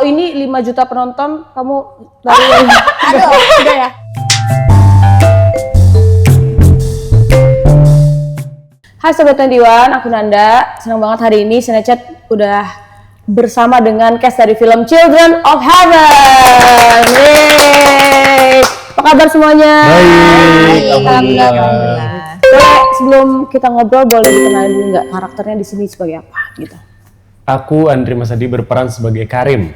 ini 5 juta penonton, kamu dari Aduh, udah ya. Hai Sobat 21, aku Nanda. Senang banget hari ini Cinechat udah bersama dengan cast dari film Children of Heaven. Yeay! Apa kabar semuanya? Baik, alhamdulillah. Boleh, sebelum kita ngobrol, boleh dikenalin dulu nggak karakternya di sini sebagai apa gitu? Aku Andri Masadi berperan sebagai Karim.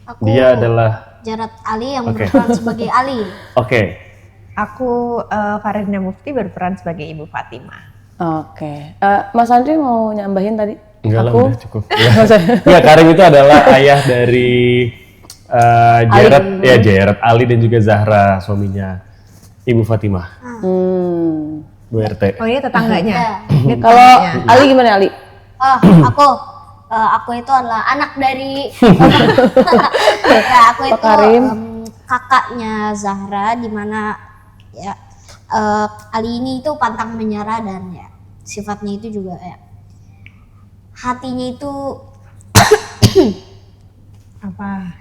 Aku Dia adalah Jarad Ali yang berperan sebagai Ali. Oke. Aku Farina Mufti berperan sebagai Ibu Fatimah. Oke. Mas Andri mau nyambahin tadi? Enggak lah, Aku? udah cukup. Ya, Karim itu adalah ayah dari Jarad Ali dan juga Zahra, suaminya Ibu Fatimah. Bu RT. Oh ini tetangganya. Ya. Kalau Ali gimana Ali? Aku itu adalah anak dari ya, aku itu Karim. kakaknya Zahra, di mana ya Ali ini itu pantang menyerah dan ya sifatnya itu juga ya hatinya itu Apa?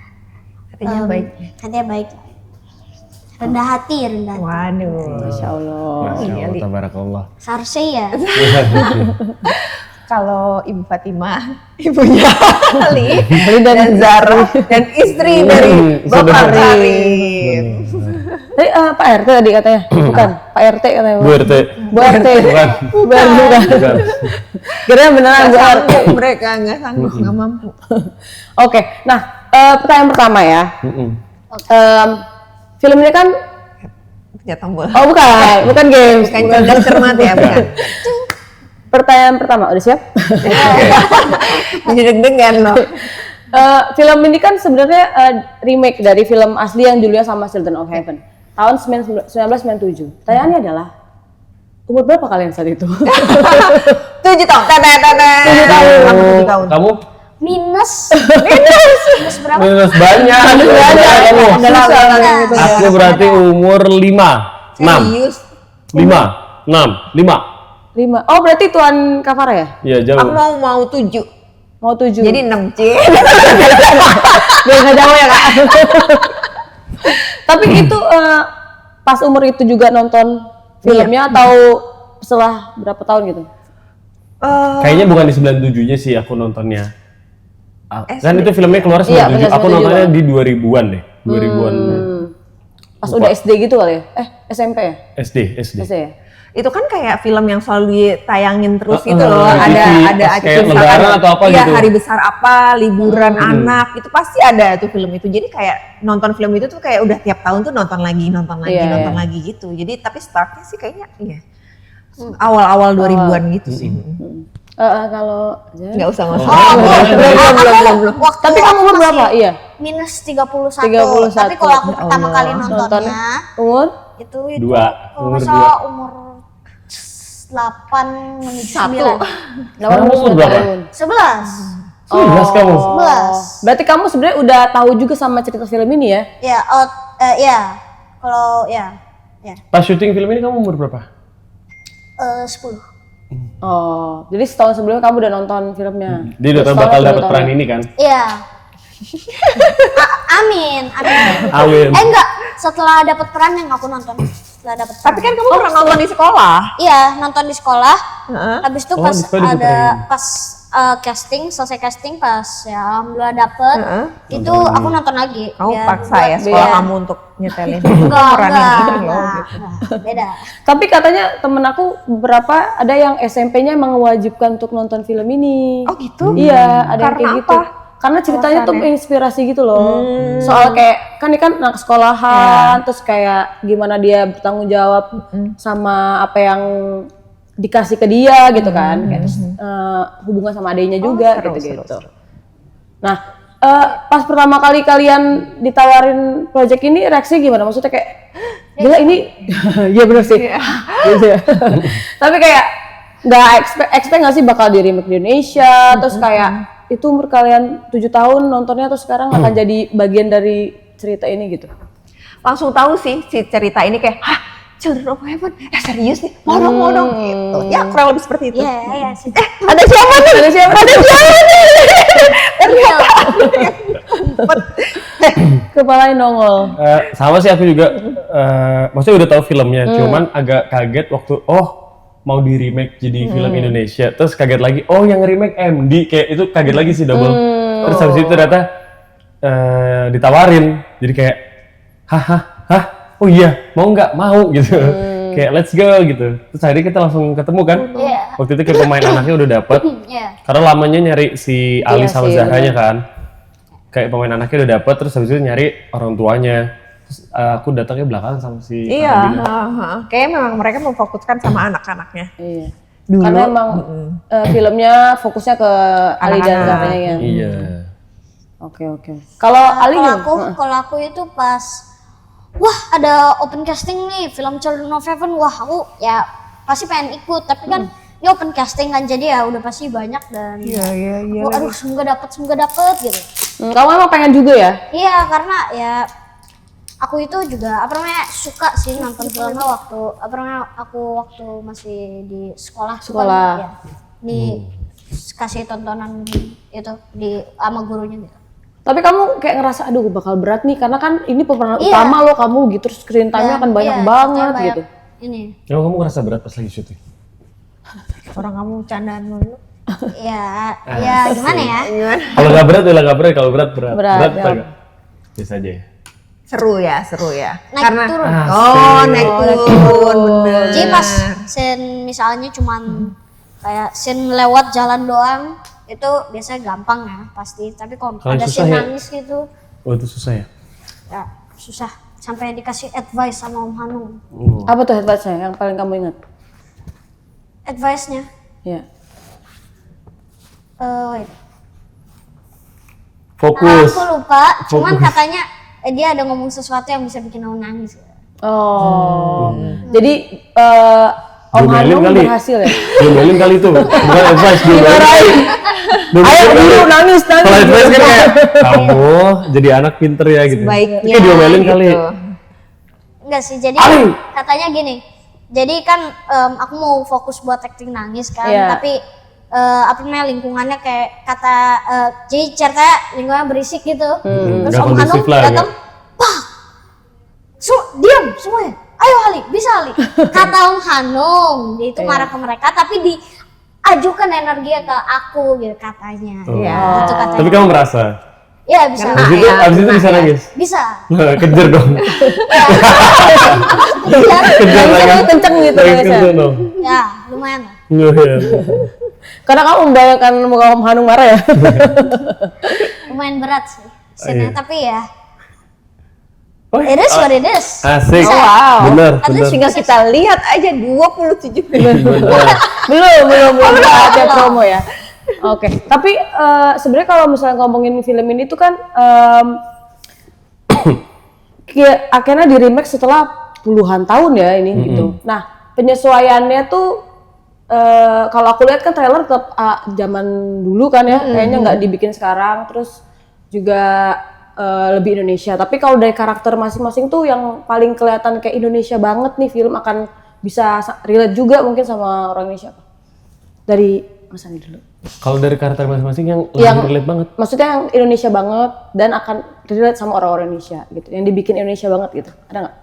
Artinya baik. hatinya baik, rendah hati. Waduh. Masya Allah. Masya Allah, Ali. tabarakallah. Seharusnya ya. Kalau Ibu Fatimah, ibunya Ali dan Zahra dan istri dari Bapak saudara. Karim. Tadi Pak RT tadi katanya? Bukan, Pak RT katanya. Bu RT. Bu RT. Bukan. Bukan. Bukan. Kira beneran Bu RT. Mereka nggak sanggup, nggak mampu. Oke, nah pertanyaan pertama ya. Film ini kan, Punya tombol. oh bukan games. Bukan cerdas cermat ya, bukan. Pertanyaan pertama, udah siap? Jadi deg-degan loh. Film ini kan sebenarnya remake dari film asli yang judulnya sama Children of Heaven tahun 1997. Pertanyaannya adalah umur berapa kalian saat itu? 7 tahun. 7 tahun. Kamu 7 tahun. Kamu minus berapa? minus banyak. Kamu. Aku berarti umur 5, 6, Serius? 5, 6, 5. 5. Oh berarti Tuan Kavara ya? Iya, Aku jauh. mau 7. Mau 7. Jadi 6 C. biar nggak jauh ya kak. Tapi itu pas umur itu juga nonton filmnya atau setelah berapa tahun gitu? Kayaknya bukan di 97-nya sih aku nontonnya. Kan itu filmnya keluar 97. Iya, bener, Aku 97. nontonnya di 2000-an deh. 2000-an. Pas udah SD gitu kali ya? SMP ya? SD. SD ya? Itu kan kayak film yang selalu ditayangin terus gitu di loh. TV, Ada pas kayak misalkan, lebaran atau apa iya, gitu. hari besar apa, liburan anak, itu pasti ada tuh film itu. Jadi kayak nonton film itu tuh kayak udah tiap tahun tuh nonton lagi Iya, lagi gitu. Jadi tapi startnya sih kayaknya iya. Awal-awal 2000-an gitu sih. Kalau Nggak usah ngomong. Belum. Waktu tapi kamu umur masih berapa? Iya. minus 31. 31. Tapi kalau aku Ya pertama Allah. kali nontonnya Umur? itu Dua. kalau Umur nggak salah umur 8 menuju 9. Kamu umur berapa? 11. 11 kamu? 11. Berarti kamu sebenarnya udah tahu juga sama cerita film ini ya? Ya, ya. Kalau ya. Pas syuting film ini kamu umur berapa? 10. Oh, jadi setahun sebelumnya kamu udah nonton filmnya? Dia udah tahu Setahun bakal udah dapat tahu. peran ini kan? Iya. Amin. Awin. Enggak, setelah dapat peran yang aku nonton. Setelah dapat peran. Tapi kan kamu pernah nonton di sekolah. Iya, nonton di sekolah. Heeh. Habis itu Oh, pas di sekolah ada diputerin. selesai casting pas ya alhamdulillah dapet. Itu aku nonton lagi. Kamu biar paksa buat- ya sekolah biar- kamu untuk nyetelin Enggak, peranin ini loh. enggak, Gitu. beda. Tapi katanya temen aku beberapa ada yang SMP-nya emang mewajibkan untuk nonton film ini. Oh gitu? Iya, ada yang Karena kayak gitu. apa? Karena ceritanya tuh Alasannya? menginspirasi gitu loh. Soal kayak kan ini kan anak sekolahan, terus kayak gimana dia bertanggung jawab sama apa yang dikasih ke dia gitu kan. Kayak terus hubungan sama adiknya juga seru, gitu-gitu. Nah, pas pertama kali kalian ditawarin project ini reaksi gimana? Maksudnya kayak gila ini iya bener sih. Gitu ya. Tapi kayak nggak expect nggak sih bakal di remake di Indonesia, terus kayak itu umur kalian 7 tahun nontonnya terus sekarang akan jadi bagian dari cerita ini gitu. Langsung tahu sih si cerita ini kayak, hah, Children of Heaven, serius nih, mau dong gitu. Ya kurang lebih seperti itu. Iya, iya sih. Ada siapa nih? Ada siapa? Ada siapa nih? Ternyata cepet. Kepalanya nongol. Sama sih aku juga, maksudnya udah tahu filmnya, cuman agak kaget waktu mau di remake jadi film Indonesia, terus kaget lagi, yang remake MD, kayak itu kaget lagi sih double. Terus habis itu ternyata ditawarin, jadi kayak hah, oh iya mau nggak mau gitu, kayak let's go gitu. Terus akhirnya kita langsung ketemu kan, waktu itu kayak pemain anaknya udah dapet, karena lamanya nyari si Ali sama Zahranya kan. Kayak pemain anaknya udah dapet, terus habis itu nyari orang tuanya. Terus aku datangnya belakangan sama si Iya, kayaknya memang mereka memfokuskan sama anak-anaknya. Iya. Dulu, Karena emang filmnya fokusnya ke Ali dan Anak-anak. Zahranya ya. Iya. Oke. Kalau Ali Kalau aku itu pas wah ada open casting nih film Children of Heaven, wah aku ya pasti pengen ikut, tapi kan ini open casting kan, jadi ya udah pasti banyak dan Iya. aku, aduh semoga dapet gitu. kamu emang pengen juga ya? Iya, karena ya aku itu juga suka sih nonton filmnya waktu waktu masih di sekolah. Sekolah. Ya, kasih tontonan itu sama gurunya gitu. Tapi kamu kayak ngerasa aduh bakal berat nih karena kan ini pemeran Iya. utama lo kamu gitu, terus screen time-nya akan banyak banget banyak gitu. Ini. Emang kamu ngerasa berat pas lagi syuting? Orang kamu candaan mulu. Ya gimana ya? Kalau nggak berat, kalau berat. Berat, Berat ya. apa nggak? Biasa aja ya. Seru ya. Naik turun. Naik turun, bener. Jadi pas scene misalnya cuman kayak scene lewat jalan doang, itu biasanya gampang ya pasti. Tapi kalau Kalau ada susah scene ya? nangis gitu, Oh itu susah ya? ya susah. Sampai dikasih advice sama Om Hanung. Apa tuh advice-nya yang paling kamu ingat? Advice-nya, Ya. wait. Fokus. Aku lupa, cuman katanya dia ada ngomong sesuatu yang bisa bikin aku nangis. Oh. Jadi Om Diomelin Hanung kali. berhasil ya? Diomelin kali itu, bukan advice, diomelin. Ayo dulu nangis. Kalau advice kan kayak, kamu jadi anak pinter ya gitu. Sebaiknya Kayak diomelin gitu. kali. Enggak sih, jadi Ali! katanya gini. Jadi kan aku mau fokus buat acting nangis kan, Iya. tapi lingkungannya kayak kata jadi ceritanya lingkungannya berisik gitu. Terus nggak Om Hanung kondusif lah, datang, "Pak, diam semuanya. Ayo Ali, bisa Ali." Kata Om Hanung, dia itu marah ke mereka, tapi diajukan energinya ke aku gitu katanya. Iya. Gitu katanya. Tapi kamu merasa? Iya bisa. Abis itu bisa nangis? Bisa. Kejar dong. Kejar Nangisnya kenceng gitu Nangis nangisnya. kenceng dong. Ya, lumayan lah. Iya. Karena kamu membayangkan muka Om Hanung marah ya? Lumayan berat sih scene-nya, iya. tapi ya Oh, it is what it is. Asik. Wow. Bener. At least Tinggal kita lihat aja 27 belum ada promo ya. Oke, tapi sebenarnya kalau misalnya ngomongin film ini tuh kan akhirnya di remake setelah puluhan tahun ya ini gitu. Nah penyesuaiannya tuh kalau aku lihat kan trailer tetap zaman dulu kan ya, kayaknya nggak dibikin sekarang, terus juga lebih Indonesia. Tapi kalau dari karakter masing-masing tuh yang paling kelihatan kayak Indonesia banget nih film akan bisa relate juga mungkin sama orang Indonesia. Dari Mas Andi dulu. Kalau dari karakter masing-masing yang relate banget. Maksudnya yang Indonesia banget dan akan relate sama orang-orang Indonesia gitu. Yang dibikin Indonesia banget gitu. Ada nggak?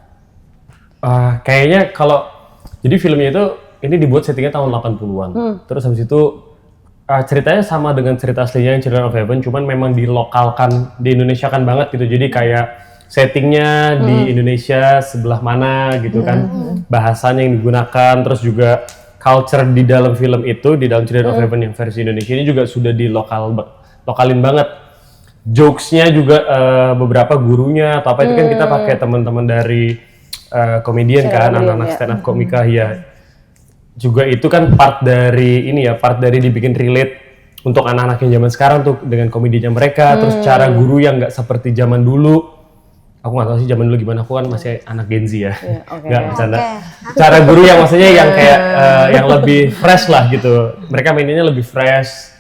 Kayaknya kalau jadi filmnya itu ini dibuat settingnya tahun 80-an. Terus habis itu ceritanya sama dengan cerita aslinya yang Children of Heaven, cuman memang dilokalkan, di Indonesia kan banget gitu. Jadi kayak settingnya di Indonesia sebelah mana gitu kan, bahasanya yang digunakan, terus juga culture di dalam film itu, di dalam Children of Heaven yang versi Indonesia ini juga sudah lokalin banget. Jokes-nya juga beberapa gurunya atau apa itu kan kita pakai teman-teman dari komedian kan, anak-anak stand up komika ya. Juga itu kan part dari dibikin relate untuk anak-anak yang zaman sekarang tuh dengan komedinya mereka, terus cara guru yang nggak seperti zaman dulu. Aku nggak tahu sih zaman dulu gimana, aku kan masih anak Gen Z ya, nggak bercanda. Cara guru yang maksudnya yang kayak yang lebih fresh lah gitu, mereka mainnya lebih fresh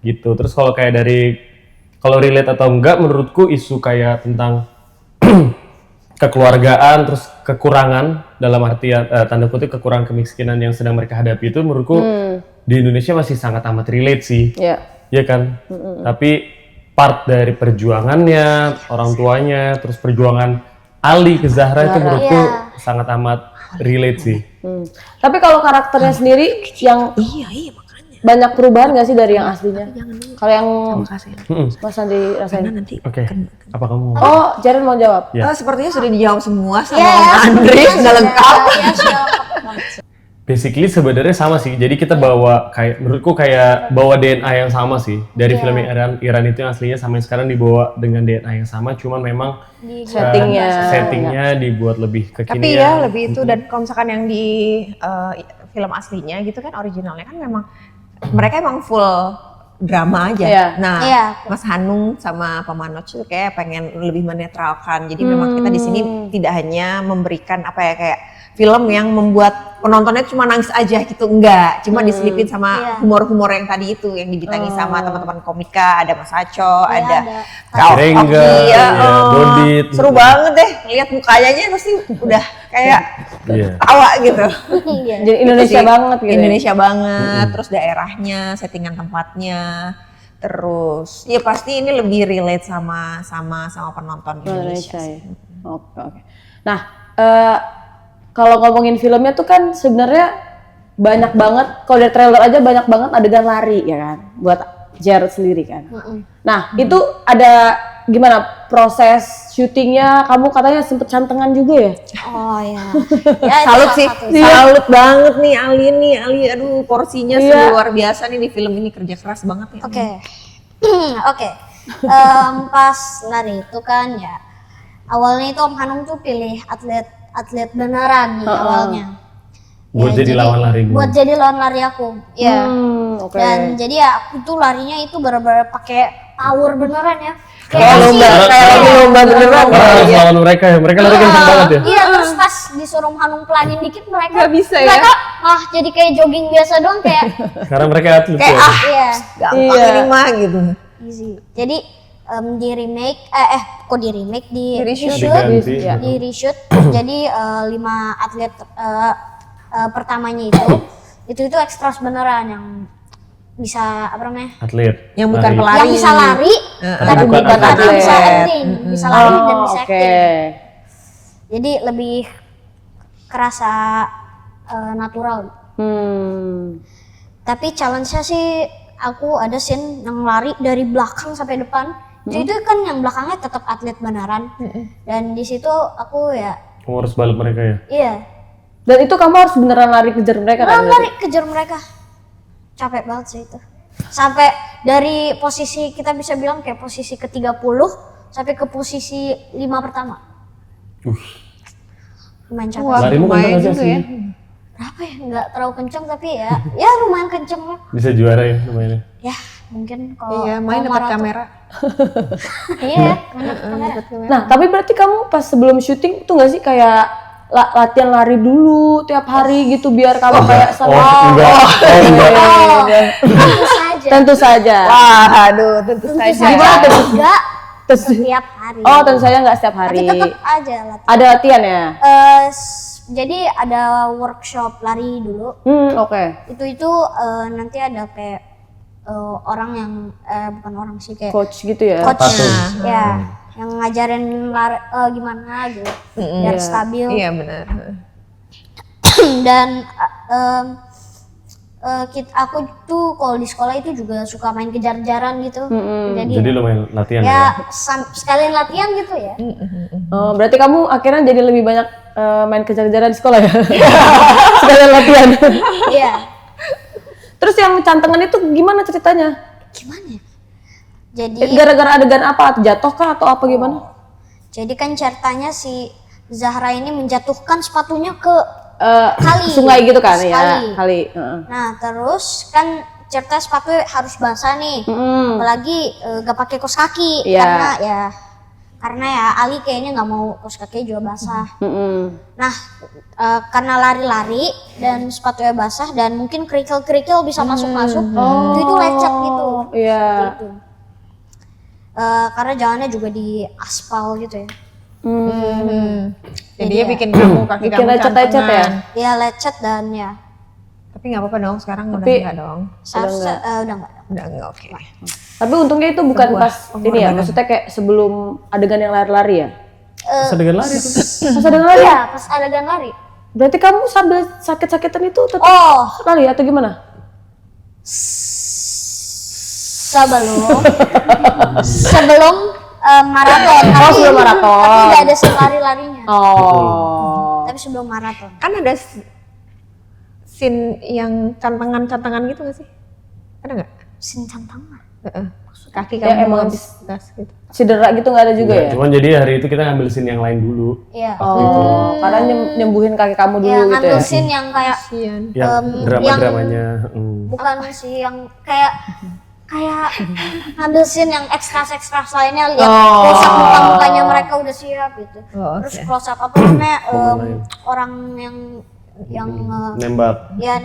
gitu. Terus kalau kayak kalau relate atau enggak, menurutku isu kayak tentang kekeluargaan, terus kekurangan dalam artian tanda kutip kekurangan kemiskinan yang sedang mereka hadapi itu menurutku di Indonesia masih sangat amat relate sih, ya kan. Tapi part dari perjuangannya, orang tuanya, terus perjuangan Ali ke Zahra itu menurutku sangat amat relate sih. Tapi kalau karakternya sendiri yang Iya, makanya. banyak perubahan nggak sih dari yang aslinya? Kalau yang Makasih. Mas Andi rasain? Nanti. Oke, apa kamu mau? Oh, Jaren mau jawab? Ya. Sepertinya sudah dijawab semua sama Iya, Om Andre, sudah lengkap. Ya, sudah lengkap. Basically sebenarnya sama sih. Jadi kita bawa menurutku kayak bawa DNA yang sama sih. Dari film yang Iran itu yang aslinya sampai sekarang dibawa dengan DNA yang sama, cuman memang settingnya dibuat lebih kekinian. Tapi ya lebih itu, dan kalau misalkan yang di film aslinya gitu kan, originalnya kan memang mereka emang full drama aja. Iya. Nah, Iya. Mas Hanung sama Pak Manoj itu kayak pengen lebih menetralkan. Jadi memang kita di sini tidak hanya memberikan apa ya, kayak film yang membuat penontonnya cuma nangis aja gitu, enggak. Cuma diselipin sama humor-humor yang tadi itu, yang dibintangi sama teman-teman komika, ada Mas Aco, ada Kak Rengga, Oki, ya, Dodit. seru banget deh, lihat mukanya aja pasti udah kayak Iya. tawa gitu. Iya. Jadi Indonesia Itu sih, banget gitu. Indonesia banget, terus daerahnya, settingan tempatnya, terus ya pasti ini lebih relate sama penonton Indonesia. Ya. Oke. Nah, kalau ngomongin filmnya tuh kan sebenarnya banyak banget, kalau dari trailer aja banyak banget adegan lari ya kan, buat Jared sendiri kan. Nah, itu ada gimana proses syutingnya? Kamu katanya sempet cantengan juga ya? Oh ya. Ya, itu Salut salah sih, satu. salut banget nih Ali, aduh porsinya luar biasa nih di film ini, kerja keras banget ya. Oke. Oke. Pas lari itu kan ya, awalnya itu Om Hanung tuh pilih atlet beneran nih awalnya. Buat jadi lawan lari gue. Buat jadi lawan lari aku. Ya. Oke. Dan jadi ya aku tuh larinya itu bener-bener pakai power beneran ya. Kayak lomba beneran. Harus lawan mereka ya, mereka lari kenceng banget ya. Iya, terus pas disuruh Om Hanung pelanin dikit mereka Nggak bisa ya? mereka jadi kayak jogging biasa doang kayak Karena mereka atlet ya. iya. Gampang ini mah gitu. Easy. Jadi di remake kok di remake di reshoot. Diganti. di reshoot jadi 5 atlet pertamanya itu ekstras beneran yang bisa apa namanya, Atlet. Yang bukan lari. pelari. yang bisa lari tapi bukan bukan atlet. bisa acting, bisa lari dan bisa Oke. acting, jadi lebih kerasa natural. Tapi challenge-nya sih aku ada scene yang lari dari belakang sampai depan. Itu kan yang belakangnya tetap atlet beneran. Dan di situ aku ya Kamu harus balik mereka ya. iya, Dan itu kamu harus beneran lari kejar mereka kan? lari kejar mereka. Capek banget sih itu. Sampai dari posisi kita bisa bilang kayak posisi ke-30 sampai ke posisi 5 pertama. Lumayan capek. Wah, Larimu kenceng lumayan aja juga sih. ya. Berapa ya? Nggak terlalu kenceng tapi ya lumayan kenceng lah. Bisa juara ya lumayan. Ya mungkin kalau Iya, main kalau dapat maraton. kamera. Iya, main dapat kamera. Nah, tapi berarti kamu pas sebelum syuting tuh nggak sih kayak latihan lari dulu tiap hari gitu biar kamu kayak Oh enggak. Tentu saja. Tentu saja. Wah, aduh, tentu saja. Gimana tuh? Enggak setiap hari. Oh, tentu saja nggak setiap Tapi hari. tetap aja latihan. Ada latihan ya? Jadi ada workshop lari dulu. Oke. Itu nanti ada kayak orang yang bukan orang sih kayak Coach gitu ya? coachnya ya, yang ngajarin lari gimana gitu biar stabil. Iya benar. Dan aku tuh kalau di sekolah itu juga suka main kejar-kejaran gitu. Jadi lumayan latihan ya. ya sekalian latihan gitu ya. Oh, berarti kamu akhirnya jadi lebih banyak main kejar-kejaran di sekolah ya? Sekalian latihan. Iya. Terus yang cantengan itu gimana ceritanya? Gimana ya? Jadi Gara-gara adegan apa? Jatuh kah atau apa gimana? jadi kan ceritanya si Zahra ini menjatuhkan sepatunya ke kali. Sungai gitu kan Sekali. ya? Kali. Nah, terus kan cerita sepatu harus basah nih. Apalagi gak pakai kaos kaki Iya. karena ya Ali kayaknya nggak mau kaos kaki juga basah. Nah, karena lari-lari dan sepatunya basah dan mungkin kerikil-kerikil bisa masuk-masuk, itu lecet gitu. Iya. Seperti itu. Karena jalannya juga di aspal gitu ya. Jadi dia bikin kamu kaki Bikin kamu lecet-lecet ya? cantengan. Ya lecet dan ya Tapi nggak apa-apa dong, sekarang udah Tapi- enggak dong. seharusnya udah nggak. Udah enggak, oke. Tapi untungnya itu bukan Sebuah pas ini ya, maksudnya kayak sebelum adegan yang lari-lari ya? Sedegan lari tuh. Pas adegan lari? Iya, pas adegan lari. Berarti kamu sambil sakit-sakitan itu tetap Oh, lari atau gimana? sebelum maraton. sebelum maraton. Tapi nggak ada lari-larinya. Oh. Tapi sebelum maraton. Kan ada scene yang cantangan-cantangan gitu gak sih? Ada nggak? Sin tantangan. Heeh. Kaki Ya, kamu emang habis gas gitu. Cedera gitu nggak ada juga ya? Cuman jadi hari itu kita ngambil scene yang lain dulu. Iya. Oh, karena nyembuhin kaki kamu dulu Ya, gitu ngambil ya? scene yang kayak Kasian. Yang drama-dramanya. bukan sih yang kayak ngambil scene yang ekstra lainnya, lihat close up muka-mukanya mereka udah siap gitu. Oh, Terus oke. close up apa namanya orang yang Nembak. ya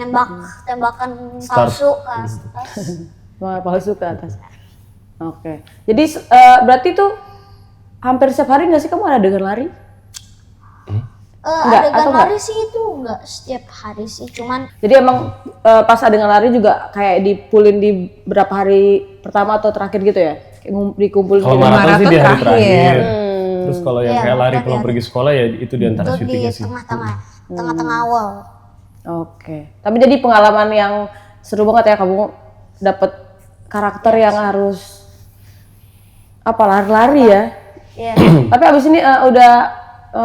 tembakan Start. palsu ke atas. Wah, palsu ke atas. Oke. Jadi berarti tuh hampir setiap hari nggak sih kamu ada adegan lari? Enggak, Adegan atau enggak? lari sih itu enggak setiap hari sih, cuman Jadi emang pas adegan lari juga kayak dipulin di berapa hari pertama atau terakhir gitu ya? Kayak dikumpulin Kalau gitu. maraton sih di hari Maraton terakhir. terakhir. Terus kalau yang Iya, kayak lari maraton pulang di pergi sekolah ya itu di antara itu di syutingnya sih. tengah-tengah awal. Oke. Tapi jadi pengalaman yang seru banget ya, kamu dapet karakter yang harus apa lari-lari ya? Iya. Tapi abis ini udah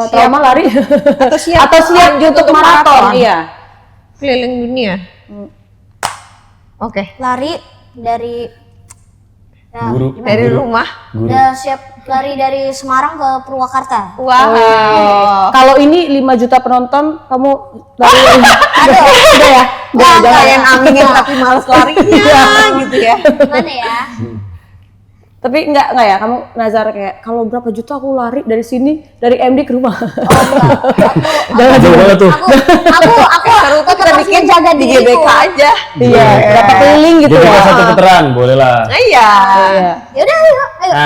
trauma lari Atau siap lanjut untuk maraton? Iya. Keliling dunia. Oke. Lari dari ya, Guru. Dari rumah. Guru. udah siap lari dari Semarang ke Purwakarta. Wow. Kalau ini 5 juta penonton, kamu lari udah ya? Jangan Pengen amingin tapi males larinya gitu ya. Gimana ya? Tapi enggak ya, kamu nazar kayak kalau berapa juta aku lari dari sini, dari MD ke rumah. Jangan jauh banget tuh. Aku Kita bikin jaga di diriku. GBK aja. Iya, berapa keliling gitu Jadi ya. satu putaran, boleh lah. Iya. Iya. Yaudah, ayo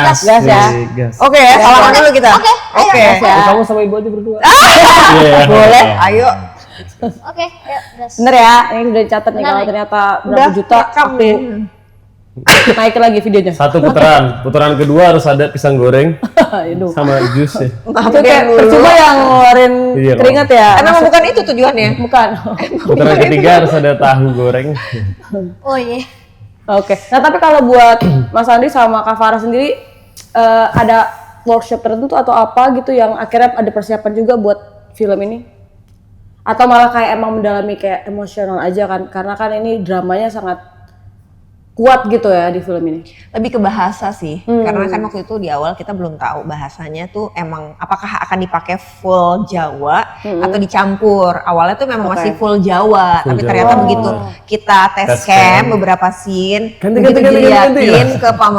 gas. Gas ya. Gas. Oke ya, salaman dulu kita. Oke, ayo. Oke. Gas ya. Kamu sama ibu aja berdua. Iya. Boleh. Ayo. Oke, ayo gas. Bener ya, ini udah dicatat nih Bener kalau nih. ternyata berapa Udah juta rekam aku nih. naikin lagi videonya. Satu putaran. Putaran kedua harus ada pisang goreng Aduh. sama jus ya. Itu kayak percuma yang ngeluarin Iya, keringat ya. Emang bukan itu tujuannya. Bukan. Putaran ketiga harus ada tahu goreng. Oh iya. Oke. Nah, tapi kalau buat Mas Andri sama Kak Farah sendiri ada workshop tertentu atau apa gitu yang akhirnya ada persiapan juga buat film ini? Atau malah kayak emang mendalami kayak emosional aja kan? Karena kan ini dramanya sangat kuat gitu ya di film ini. Lebih ke bahasa sih, karena kan waktu itu di awal kita belum tahu bahasanya tuh emang apakah akan dipakai full Jawa atau dicampur. Awalnya tuh memang masih full Jawa, Full tapi Jawa. ternyata begitu kita tes Tes cam cam. beberapa scene, Ganti, begitu ganti, ganti, diliatin ganti. ke Pak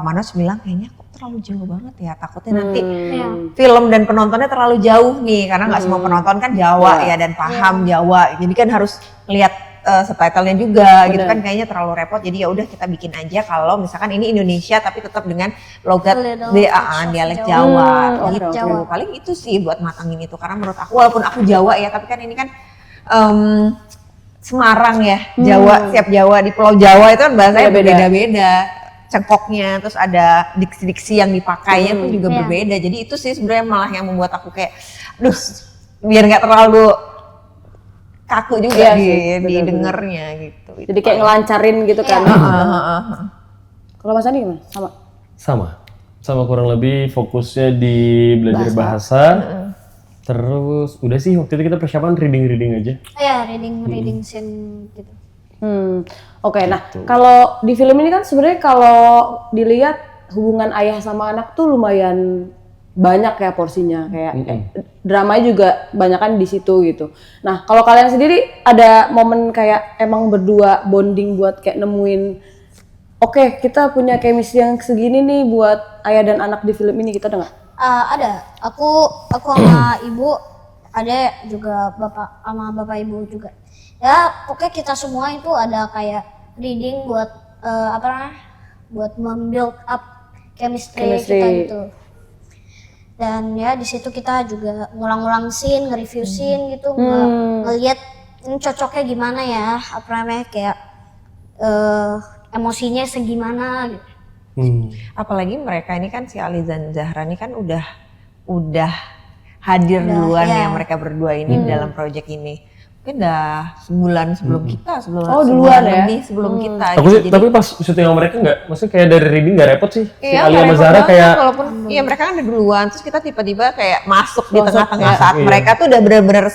Manoj bilang kayaknya kok terlalu jauh banget ya, takutnya nanti Iya. film dan penontonnya terlalu jauh nih, karena nggak semua penonton kan Jawa ya dan paham Jawa, jadi kan harus lihat subtitlenya juga gitu kan, kayaknya terlalu repot. Jadi ya udah kita bikin aja kalau misalkan ini Indonesia tapi tetap dengan logat Little dialek touch of Jawa Jawa. gitu. Jawa. Paling itu sih buat matangin itu, karena menurut aku walaupun aku Jawa ya, tapi kan ini kan Semarang ya, Jawa, siap Jawa di Pulau Jawa itu kan bahasanya Beda-beda. berbeda-beda. Cengkoknya, terus ada diksi-diksi yang dipakainya tuh juga Iya. berbeda. Jadi itu sih sebenarnya malah yang membuat aku kayak, aduh, biar nggak terlalu kaku juga Iya sih, bener-bener. didengarnya gitu. Jadi kayak ngelancarin gitu kan. Heeh. Kalau Mas Andri gimana? Sama. Sama kurang lebih fokusnya di belajar bahasa. Terus udah sih waktu itu kita persiapan reading aja. Ya, reading scene gitu. Oke, nah kalau di film ini kan sebenarnya kalau dilihat hubungan ayah sama anak tuh lumayan banyak ya porsinya, kayak dramanya juga banyak kan di situ gitu. Nah kalau kalian sendiri ada momen kayak emang berdua bonding buat kayak nemuin, oke, kita punya chemistry yang segini nih buat ayah dan anak di film ini, kita ada nggak? Ada. Aku sama ibu, ada juga bapak ibu juga. Ya, pokoknya kita semua itu ada kayak reading buat apa namanya? Buat membuild up chemistry kita gitu. Dan ya di situ kita juga ngulang-ngulang scene, nge-review scene gitu, ngeliat ini cocoknya gimana ya, apa namanya kayak emosinya segimana gitu. Apalagi mereka ini kan si Ali dan Zahra ini kan udah hadir duluan ya mereka berdua ini dalam proyek ini. Mungkin udah sebulan sebelum kita, duluan ya? lebih sebelum kita. Aku gitu. sih, tapi pas syuting sama mereka nggak, maksudnya kayak dari reading nggak repot sih. Si Iya, Ali sama repot Zahra banget, kayak walaupun iya mereka kan udah duluan, terus kita tiba-tiba kayak masuk di tengah-tengah saat mereka tuh udah bener-bener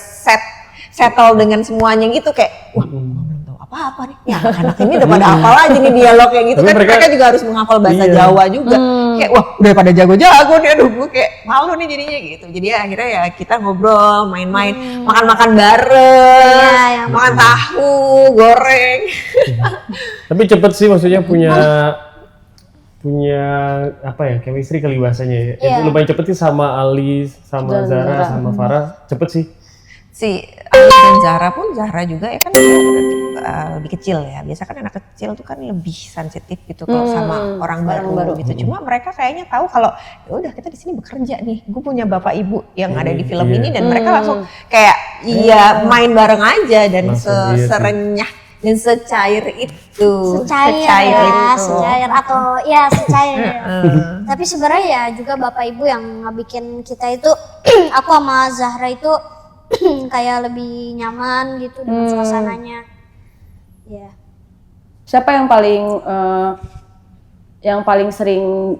settle dengan semuanya gitu kayak wah belum tahu apa-apa nih. Ya anak ini udah pada hafal aja nih dialog kayak gitu Tapi kan mereka juga harus menghafal bahasa Jawa juga. Kayak wah udah pada jago-jago nih, aduh gue kayak malu nih jadinya gitu. Jadi akhirnya ya kita ngobrol, main-main, makan-makan bareng, makan tahu, goreng. tapi cepet sih maksudnya punya apa ya chemistry kali bahasanya ya. Itu lumayan cepet sih sama Ali, sama Zahra, sama Farah cepet sih. Si Ali dan Zahra pun Zahra juga ya kan lebih kecil ya. Biasa kan anak kecil tuh kan lebih sensitif gitu kalau sama orang baru gitu. Cuma mereka kayaknya tahu kalau ya udah kita di sini bekerja nih. Gue punya bapak ibu yang ada di film ini dan mereka langsung kayak main bareng aja dan serenyah dan secair itu. Secair atau ya secair. Tapi sebenarnya ya juga bapak ibu yang ngebikin kita itu aku sama Zahra itu kayak lebih nyaman gitu dengan suasananya. Ya. Siapa yang paling sering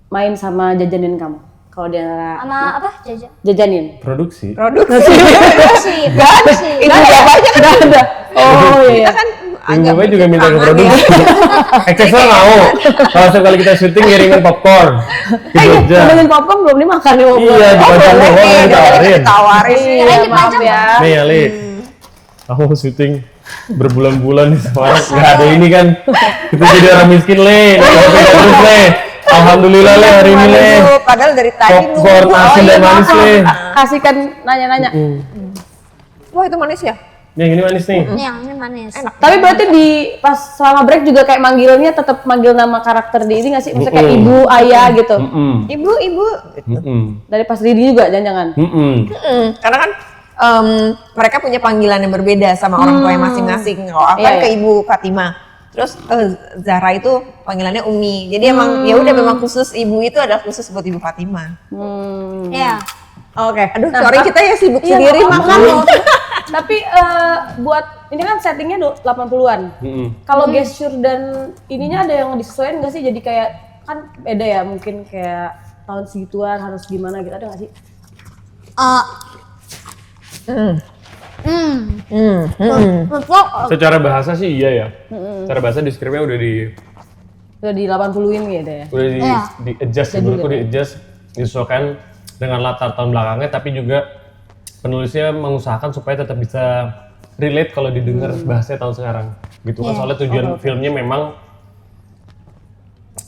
main sama jajanin kamu? Kalau dia Sama apa? jajanin. Produksi. Gak Ada. Oh iya. Kita kan Ibu Bapak juga minta ke produksi. Excel mau. Kalau sekali kita syuting ngirimin popcorn. Jajanin popcorn belum dimakan nih popcorn. Iya, dipajang doang ditawarin. Maaf ya. Nih Ali, aku syuting berbulan-bulan nih sekarang nggak ada ini kan. Kita jadi orang miskin terus Alhamdulillah hari ini Padahal dari tadi popcorn asin dan manis Kasihkan nanya-nanya. Wah itu manis ya? Yang ini manis nih. Yang ini manis. Enak. Tapi berarti pas selama break juga kayak manggilnya tetap manggil nama karakter di ini nggak sih? Maksudnya kayak ibu, ayah gitu. Ibu. Dari pas Didi juga jangan-jangan. Karena kan mereka punya panggilan yang berbeda sama orang tua yang masing-masing. Kalau aku kan ke Ibu Fatimah. Terus Zahra itu panggilannya Umi. Jadi emang ya udah memang khusus ibu itu adalah khusus buat Ibu Fatimah. Iya. Oke. Aduh, sorry kita ya sibuk sendiri makan. Tapi buat ini kan settingnya 80-an. Kalau gesture dan ininya ada yang disesuaikan nggak sih? Jadi kayak kan beda ya mungkin kayak tahun segituan harus gimana gitu, ada nggak sih? Secara bahasa sih iya ya. Secara bahasa di skripnya udah di 80-in gitu ya. Udah di adjust, menurutku di adjust, disesuaikan dengan latar tahun belakangnya, tapi juga penulisnya mengusahakan supaya tetap bisa relate kalau didengar bahasanya tahun sekarang. Gitu kan soalnya tujuan filmnya memang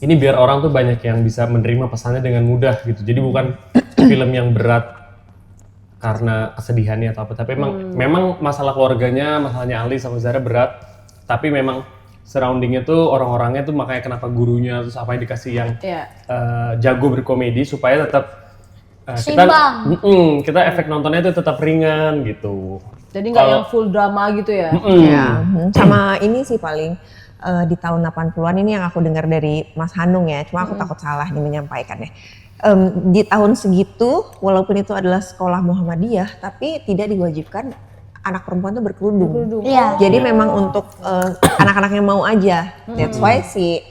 ini biar orang tuh banyak yang bisa menerima pesannya dengan mudah gitu. Jadi bukan film yang berat karena kesedihannya atau apa, tapi memang masalah keluarganya, masalahnya Ali sama Zahra berat, tapi memang surroundingnya tuh orang-orangnya tuh makanya kenapa gurunya terus apa yang dikasih yang jago berkomedi supaya tetap kita efek nontonnya itu tetap ringan gitu. Jadi nggak yang full drama gitu ya? Sama ini sih paling di tahun 80-an ini yang aku dengar dari Mas Hanung ya, cuma aku takut salah nih menyampaikannya. Di tahun segitu, walaupun itu adalah sekolah Muhammadiyah, tapi tidak diwajibkan anak perempuan tuh berkerudung. Jadi memang untuk anak-anak yang mau aja. That's why si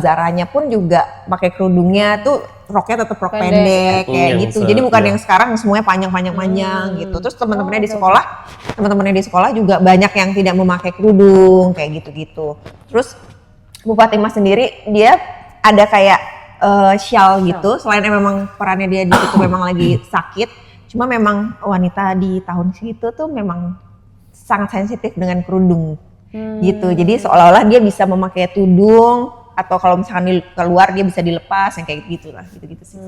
Zaranya pun juga pakai kerudungnya tuh roknya tetap rok pendek kayak gitu. Jadi bukan yang sekarang semuanya panjang gitu. Terus teman-temannya di sekolah juga banyak yang tidak memakai kerudung kayak gitu-gitu. Terus Bu Fatimah sendiri dia ada kayak shawl gitu, selain memang perannya dia di situ memang lagi sakit, cuma memang wanita di tahun segitu tuh memang sangat sensitif dengan kerudung gitu. Jadi seolah-olah dia bisa memakai tudung atau kalau misalkan keluar dia bisa dilepas yang kayak gitulah, gitu-gitu sih.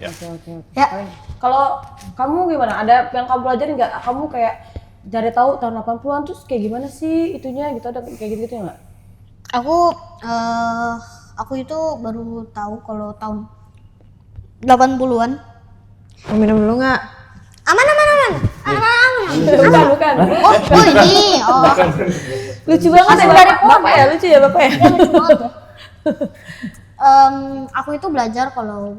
Oke. Ya. Kalau kamu gimana? Ada yang kamu pelajari nggak? Kamu kayak cari tahu tahun 80-an terus kayak gimana sih itunya gitu, ada kayak gitu nggak? Aku itu baru tahu kalau tahun 80-an. Mau minum dulu nggak? Aman. Bukan. Oh ini. Oh. Lucu banget ya bapak ya, lucu ya bapak ya. Ya, lucu banget ya. Aku itu belajar kalau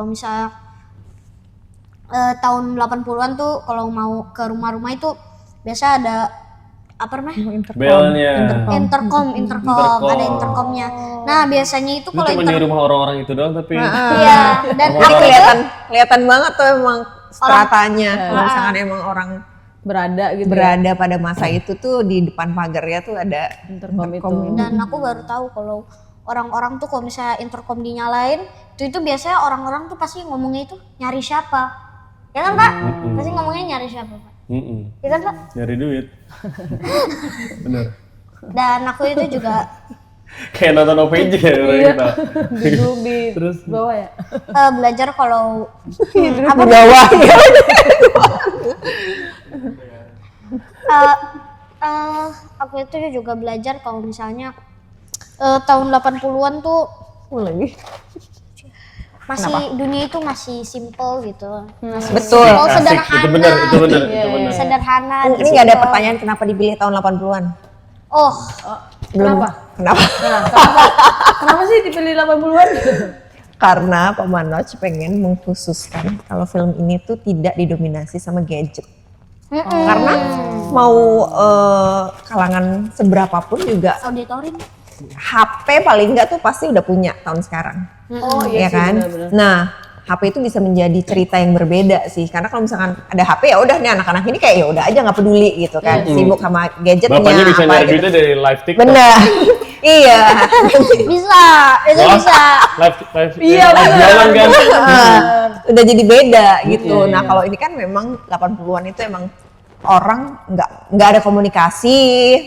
misalnya tahun 80-an tuh kalau mau ke rumah-rumah itu biasa ada apa namanya? Belnya. Intercom, ada intercomnya. Nah biasanya itu Itu kalau cuma di rumah orang-orang itu doang tapi iya dan Jadi aku kelihatan banget tuh emang stratanya. Kalau misalkan emang orang Berada gitu. berada pada masa itu tuh di depan pagarnya tuh ada Intercom itu. dan aku baru tahu kalau orang-orang tuh kalau misalnya intercom dinyalain itu biasanya orang-orang tuh pasti ngomongnya itu nyari siapa, ya kan Pak? Pasti ngomongnya nyari siapa Pak? Ya kan Pak? nyari duit. Bener. Dan aku itu juga Kayak nonton OPJ ya orang kita. Duduk di Terus bawah ya. belajar kalau apa bawah. aku itu juga belajar kalau misalnya tahun 80-an tuh Lagi. dunia itu masih simple gitu. Masih Betul. simple, asik, sederhana. itu bener. Sederhana. Ini nggak ada pertanyaan kenapa dipilih tahun 80-an? Oh, Kenapa? Kenapa? Nah, kenapa sih dipilih 80-an? Karena Pak Manoj pengen mengkhususkan kalau film ini tuh tidak didominasi sama gadget. Karena mau kalangan seberapapun juga auditorium. HP paling nggak tuh pasti udah punya tahun sekarang. Oh Ya iya sih, kan? benar-benar. Nah, HP itu bisa menjadi cerita yang berbeda sih. Karena kalau misalkan ada HP ya udah nih anak-anak ini kayak ya udah aja nggak peduli gitu kan. Sibuk sama gadgetnya bapaknya bisa apa nyari gitu. duitnya dari live TikTok. Bener. Iya. Bisa, itu Wah. bisa. Live Iya, bener. jalan kan. Udah jadi beda gitu. Nah, kalau ini kan memang 80-an itu emang orang nggak ada komunikasi,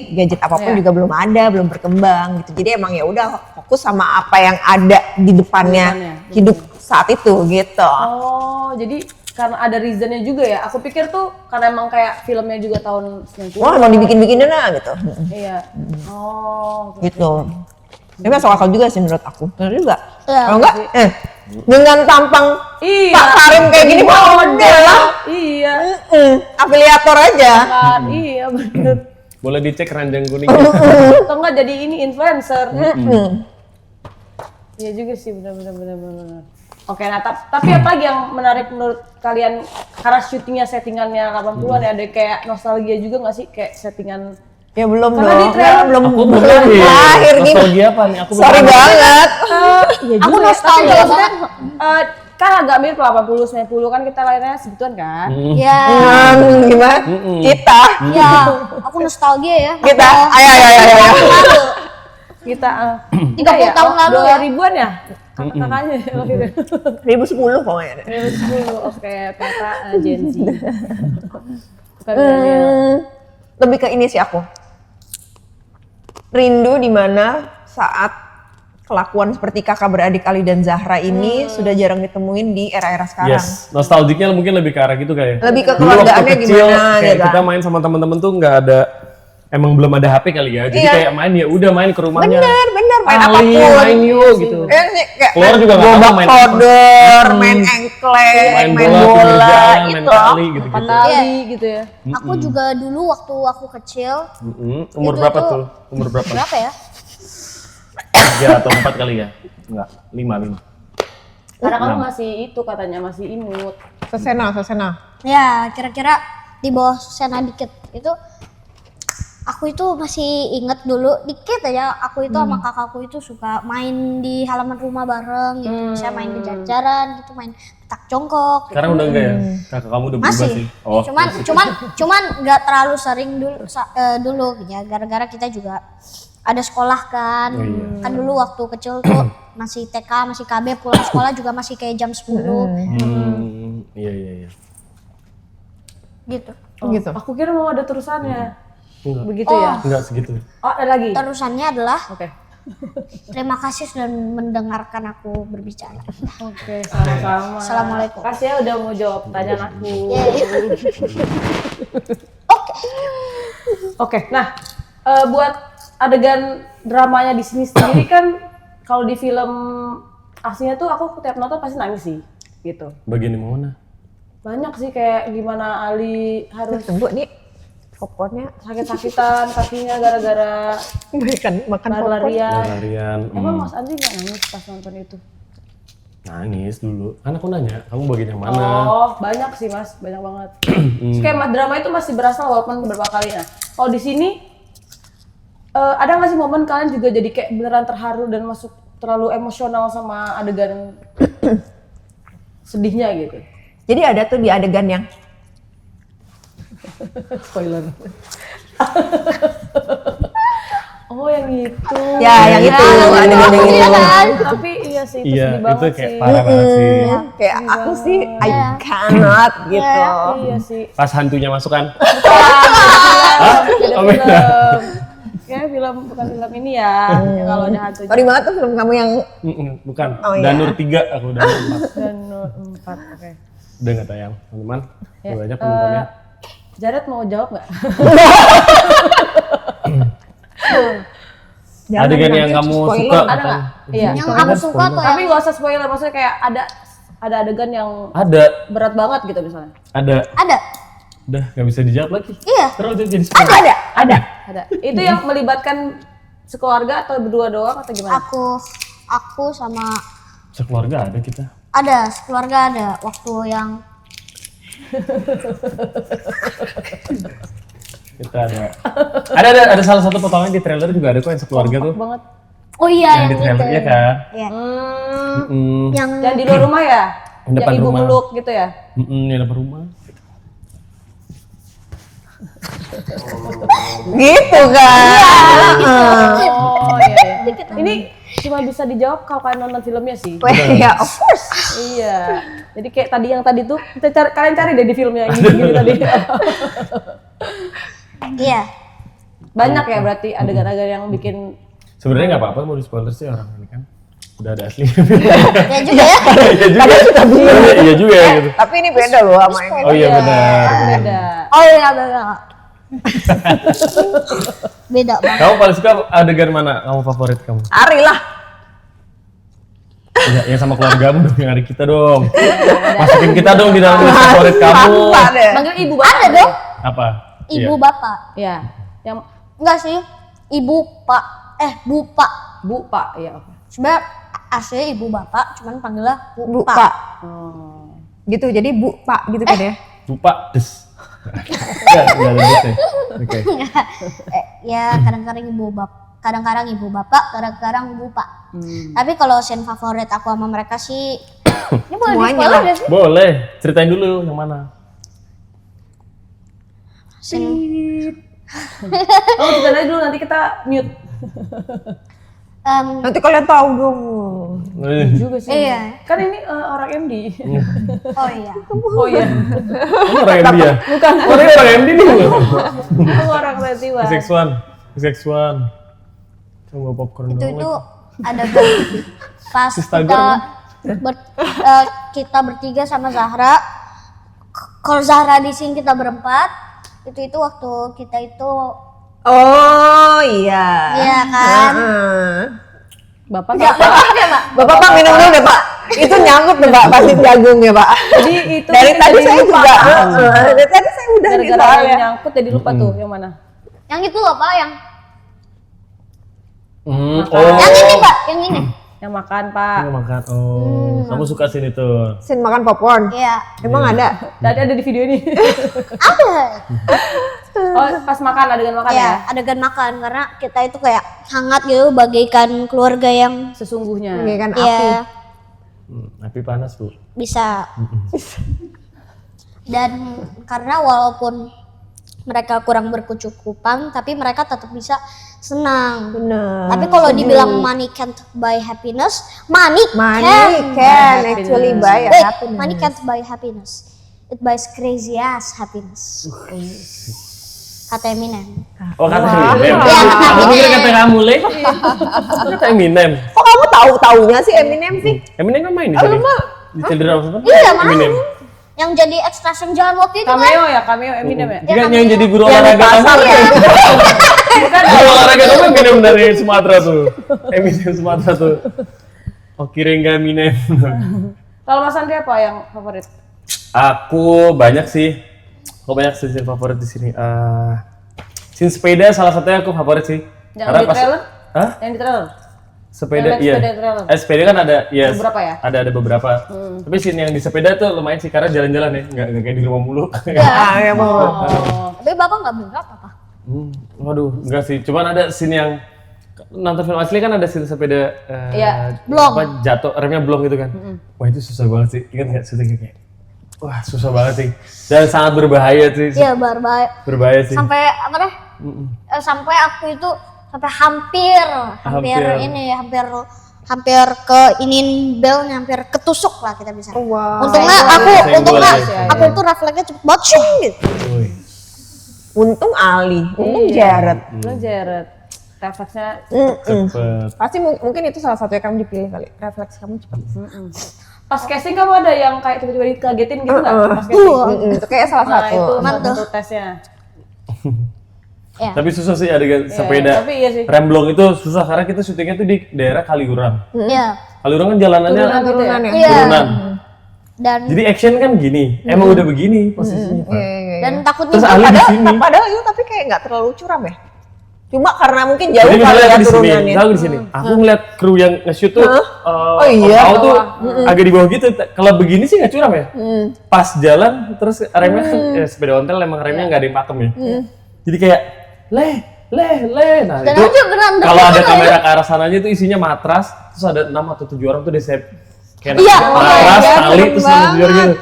gadget apapun juga belum ada, belum berkembang gitu. Jadi emang ya udah fokus sama apa yang ada di depannya hidup saat itu gitu. Oh, jadi karena ada reasonnya juga ya. Aku pikir tuh karena emang kayak filmnya juga tahun 90. Wah, emang dibikin-bikinnya nah gitu. Iya. Oh. Gitu. Ini masuk akal juga sih menurut aku. Benar juga. Iya. Kalau enggak, dengan tampang Iya. Pak Karim kayak gini mah udah lah. Iya. Afiliator aja. Kan, iya bener. Boleh dicek ranjang kuning. Atau enggak jadi ini influencer. Iya juga sih benar. Oke, nah tapi apa lagi yang menarik menurut kalian karena syutingnya settingannya 80-an ya, ada kayak nostalgia juga nggak sih kayak settingan Ya belum Karena di dong. trailer belum Aku belum lahir gimana? nostalgia apa nih? Aku Sorry belum. banget. ya Aku juga, nostalgia tapi maksudnya, kan agak mirip 80 90 kan kita lahirnya segituan kan. Ya, Gimana? Kita. ya, aku nostalgia ya. Kita. Ayo. Lalu, Kita 30 tahun lalu ya. 2000-an ya? Kakaknya lahirnya. 2010 pokoknya. 2010. Oke, kata Gen Z. Bukan milenial. Lebih ke ini sih aku. Rindu di mana saat kelakuan seperti kakak beradik Ali dan Zahra ini sudah jarang ditemuin di era-era sekarang. Yes, nostalgiknya mungkin lebih ke arah gitu kayak. Lebih ke Dulu waktu keluargaannya kecil, gimana kayak gitu. kita main sama teman-teman tuh nggak ada, emang belum ada HP kali ya. Jadi Iya. kayak main ya udah main ke rumahnya. Bener, main Ali, apapun. main yuk gitu. Kayak Keluar juga nggak tahu gobak main apa. kodor, main engklek, Main main bola, pinggir bola, jalan, main gitu. kali gitu-gitu. Pandali gitu ya. Aku juga dulu waktu aku kecil, Umur Itu berapa tuh- tuh? Umur berapa? berapa ya? 3 atau 4 kali ya? Enggak, 5. Karena kamu masih itu katanya masih imut. Sesena. Ya, kira-kira di bawah Sena dikit. Itu aku itu masih inget dulu dikit aja aku itu sama kakakku itu suka main di halaman rumah bareng gitu. Misalnya main kejar-kejaran gitu, main petak jongkok gitu. Sekarang udah enggak ya? Kakak kamu udah berubah Masih. sih. Oh, cuman nggak terlalu sering dulu ya, gara-gara kita juga ada sekolah kan. Oh, iya. Kan dulu waktu kecil tuh masih TK, masih KB, pulang sekolah juga masih kayak jam 10 iya. gitu. Oh, Gitu. Aku kira mau ada terusannya. Enggak. Begitu ya? Enggak segitu. Oh, ada lagi. Terusannya adalah Oke. terima kasih sudah mendengarkan aku berbicara. Oke, sama-sama. Assalamualaikum. Kasih ya udah mau jawab pertanyaan aku. Oke, nah buat adegan dramanya di sini sendiri kan kalau di film aslinya tuh aku tiap nonton pasti nangis sih, gitu. Bagian di mana? banyak sih kayak gimana Ali harus Tunggu nih popcornnya sakit-sakitan kakinya gara-gara makan popcorn. lari-larian. Larian. Emang Mas Andri nggak nangis pas nonton itu? Nangis dulu. Kan aku nanya, kamu bagian yang mana? Oh, banyak sih Mas, banyak banget. Terus kayak mas drama itu masih berasa walaupun beberapa kali ya. Kalau di sini ada nggak sih momen kalian juga jadi kayak beneran terharu dan masuk terlalu emosional sama adegan sedihnya gitu? Jadi ada tuh di adegan yang Spoiler. Oh yang itu. ya yang itu adegan yang itu. Tapi iya sih itu Iya, sedih itu banget kayak sih. parah banget sih. Kayak aku sih I cannot gitu. Iya sih. Pas hantunya masuk kan? Beda Oh, beda. film. Ya film bukan film ini ya. Yang kalau ada hantunya. Sorry banget tuh film kamu yang Bukan. Oh, iya. Danur 3, aku Danur 4. Dan 4, oke. Udah nggak tayang, teman-teman. Ya, Udah banyak penontonnya. Jared mau jawab nggak? Adegan yang kamu suka. Ada nggak? Iya. Yang kamu suka tuh Tapi nggak usah spoiler, maksudnya kayak ada adegan yang Ada, berat banget gitu misalnya. Ada. udah nggak bisa dijawab lagi. Iya. Terus jadi spoiler. Ada. Itu yang melibatkan sekeluarga atau berdua doang atau gimana? Aku sama Sekeluarga ada kita. ada keluarga ada waktu yang Kita ada salah satu potongan di trailer juga ada kok yang sekeluarga tuh. Banget. oh iya Yang yang di itu. trailer ya kan. Iya. Yang di luar rumah ya? Yang depan ibu rumah. meluk gitu ya? Yang depan rumah. gitu kan. Oh iya. Ini cuma bisa dijawab kalau kalian nonton filmnya sih. Ya of course. Iya. Jadi kayak yang tadi tuh kalian cari deh di filmnya yang gini tadi. Iya. Banyak ya berarti adegan-adegan yang bikin Sebenarnya nggak apa-apa mau di spoiler sih orang ini kan. Udah ada asli. Ya juga ya. Iya juga. Iya juga ya gitu. Tapi ini beda loh sama yang Oh iya benar. beda. Oh iya beda. Beda banget. Kamu paling suka adegan mana? Kamu favorit kamu? Ari lah. Ya, yang sama keluargamu dong, yang ada kita dong. Masukin kita dong di dalam list favorit kamu. Mantap deh. Manggil ibu bapak. Ada dong. Apa? Ibu Iya. bapak. Ya. Yang Enggak sih. Ibu pak. Bu pak. bu pak ya. Oke. Sebenarnya asli ibu bapak, cuman panggilnya Bu pak. Pak. Oh. Gitu jadi Bu Pak gitu kan ya. Lupa des. Enggak ada des ya. Oke. Ya kadang-kadang ibu bapak, kadang-kadang ibu pak. Tapi kalau scene favorit aku sama mereka sih, ini boleh Semuanya di-spoiler lah. nggak sih? Boleh, ceritain dulu yang mana? Oh, kita aja dulu nanti kita mute. Nanti kalian tahu dong. Juga sih. Iya. Kan ini orang MD. Oh iya. Oh iya. Kamu orang MD ya? Bukan. Orang MD nih. Aku orang Retiwa. Seksuan. Coba popcorn Itu dong. ada pas Instagram. kita bertiga sama Zahra. Kalau Zahra di sini kita berempat. Itu waktu kita itu Oh iya. Iya kan? Bapak Bapak Pak minum dulu deh Pak. Itu nyangkut deh Pak pasti jagung ya Pak. Jadi itu Dari tadi saya lupa. juga. Dari tadi saya udah nih Gara-gara soalnya. yang nyangkut jadi lupa tuh yang mana. Yang itu loh Pak, yang Oh. yang ini Pak, yang ini. Yang makan, Pak. Kamu makan. Oh, kamu suka scene itu. Sin makan popcorn. Iya. Emang ada? Tadi ada di video ini. Ada. Oh, pas makan adegan makan ya. Iya, adegan makan karena kita itu kayak hangat gitu bagaikan keluarga yang Sesungguhnya. Ini kan api. ya Api panas, Bu. bisa. Dan karena walaupun mereka kurang berkecukupan tapi mereka tetap bisa senang. Bener. Tapi kalau dibilang money can't buy happiness, money Money can actually buy a Wait, happiness. money can't buy happiness. It buys crazy ass happiness. Kata Eminem. Oh, kata Eminem. Iya, kata Aku pikir Eminem. kata kamu, Le. Kata Eminem. Kok kamu tahu-taunya sih Eminem sih? Eminem kan main di sini. Di Children of Heaven. Iya, mana? Eminem. Yang jadi extraction jalan waktu itu kan? Cameo Eminem ya. Juga yang jadi guru olahraga kamu. Guru olahraga kamu Eminem dari Sumatera tuh. Eminem Sumatera tuh. Oh, kira enggak Eminem. Kalau Mas Andri apa yang favorit? Aku banyak sih. Aku banyak scene favorit di sini. Scene sepeda salah satunya aku favorit sih. Yang di trailer? Hah? Yang di trailer? Sepeda, Yang iya. sepeda trailer. Sepeda kan ada, yes. Beberapa ya? Ada beberapa. Tapi scene yang di sepeda tuh lumayan sih karena jalan-jalan ya, nggak kayak di rumah mulu. Ya, mau. Tapi bapak nggak beli apa? Waduh, enggak sih. Cuman ada scene yang nonton film asli kan ada scene sepeda Iya, blong. apa, jatuh, remnya blong gitu kan. Wah itu susah banget sih. Ingat nggak syutingnya kayak? Wah susah banget sih. Dan sangat berbahaya sih. Iya, berbahaya. Berbahaya sih. Sampai apa deh? Sampai aku itu sampai hampir ke inin belnya, hampir ketusuk lah kita bisa. Wow. Untungnya Senggol aja. aku itu refleksnya cepet banget shing, gitu. Wih. Untung Ali, untung Jared. Lo Jared. Refleksnya Cepet. Pasti mungkin itu salah satu yang kamu dipilih kali. Refleks kamu cepat. pas casting kamu ada yang kayak tiba-tiba dikagetin gitu nggak? Pas casting. Itu kayak salah Nah, satu. itu salah Mantul. satu tesnya. Ya. Tapi susah sih adegan sepeda. tapi iya sih. Remblong itu susah karena kita syutingnya tuh di daerah Kaliurang. Iya. Kaliurang kan jalanannya Turunan ya. Iya. turunan. Dan Jadi action kan gini, emang udah begini posisinya. Pak. dan takutnya Terus tuh Ali di Padahal, sini. padahal itu tapi kayak nggak terlalu curam ya. Cuma karena mungkin jauh Jadi kali misalnya ya aku di sini, turunannya. misalnya aku di sini. Aku ngeliat kru yang nge-shoot tuh, Oh iya. Tahu tuh agak di bawah gitu. Kalau begini sih nggak curam ya. Pas jalan, terus remnya kan sepeda ontel emang remnya nggak ada yang pakem ya. Jadi kayak leh. Nah dan itu aja beneran kalau ada kamera ke arah sananya itu isinya matras, terus ada 6 atau 7 orang tuh di set kayak Iya, matras, iya, tali, serem terus sama 7 orang gitu.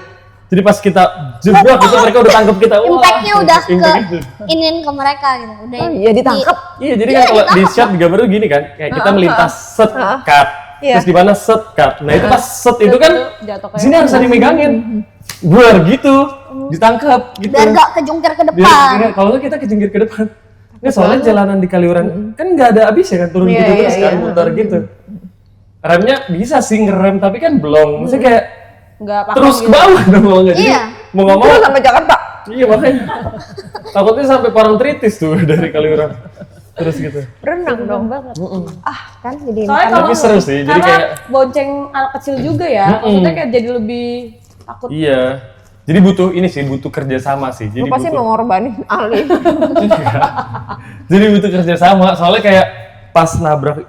Jadi pas kita jebak itu mereka udah tangkep kita. Wah, impactnya udah ke impact-nya. inin ke mereka gitu. Udah. Oh iya ditangkap. Iya, jadi kan kalau di shot di gambar tuh gini kan, kayak kita melintas set cut, Iya. terus di mana set cut. Nah itu pas set itu kan Jatuh kayak sini harus ada yang megangin, buar gitu, ditangkap gitu. Biar gak kejungkir ke Biar- depan. kalau nggak kita kejengkir ke depan. Nggak, soalnya jalanan di Kaliurang kan nggak ada habisnya kan, turun gitu terus kan, muter gitu. Remnya bisa sih ngerem tapi kan belum, maksudnya kayak nggak pakem terus ke bawah dong kalau nggak. Jadi Iya. mau nggak mau Terus sampai Jakarta. iya makanya takutnya sampai Parangtritis tuh dari Kaliurang terus gitu. Berenang dong banget. Kan jadi Soalnya Tapi kalau seru sih, jadi karena kayak bonceng anak kecil juga ya, maksudnya kayak jadi lebih takut. iya. Jadi butuh ini sih, butuh kerjasama sih. Jadi lu pasti butuh, mengorbanin Ali. jadi butuh kerjasama. Soalnya kayak pas nabrak,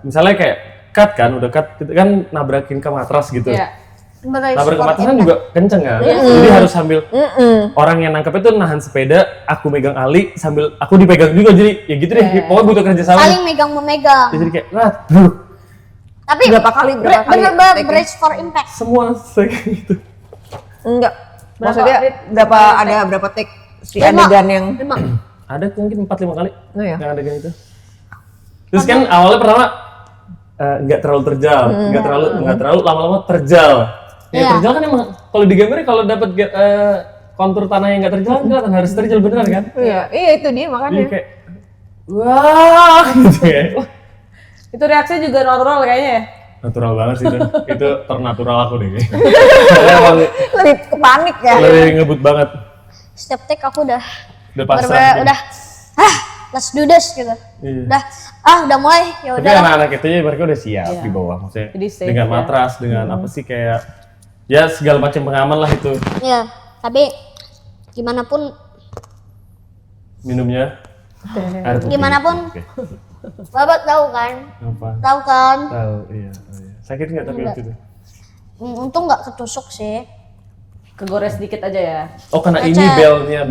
misalnya kayak cut kan, udah cut, kita kan nabrakin ke matras gitu. Iya. Sebagai Nabrak ke support matras kan impact. juga kenceng kan. Jadi harus sambil orang yang nangkep itu nahan sepeda, aku megang Ali sambil aku dipegang juga. Jadi ya gitu deh. Pokoknya butuh kerjasama. Saling megang memegang. Jadi kayak, wah, Tapi Berapa kali bener-bener take-nya? brace for impact. semua kayak gitu. Enggak. Maksudnya berapa take si 5. adegan yang Ada mungkin 4-5 kali Oh ya. yang adegan itu. Terus kan awalnya pertama nggak terlalu terjal, nggak terlalu lama-lama terjal. Ya Iya. terjal kan emang kalau di gambar kalau dapat kontur tanah yang nggak terjal kan kelihatan harus terjal beneran kan? Iya, itu dia Jadi makanya. kayak wah gitu ya. Wah, Itu reaksinya juga natural kayaknya ya. natural banget sih itu ternatural aku deh. Karena emang Lebih ke panik ya. lebih ngebut banget. Setiap take aku udah Pasrah. udah let's do this gitu. Iya. Udah mulai ya Tapi udah. anak-anak itu mereka udah siap di bawah maksudnya. Jadi safe, dengan ya. matras, dengan apa sih kayak ya segala macam pengaman lah itu. Ya, tapi gimana pun Minumnya air putih. Gimana pun. Oke. Bapak tahu kan? Apa? Tahu kan? Tahu, iya. Oh, iya. Sakit nggak tapi waktu itu? Untung nggak ketusuk sih. Kegores dikit aja ya. Oh, kena ini Lecet. belnya.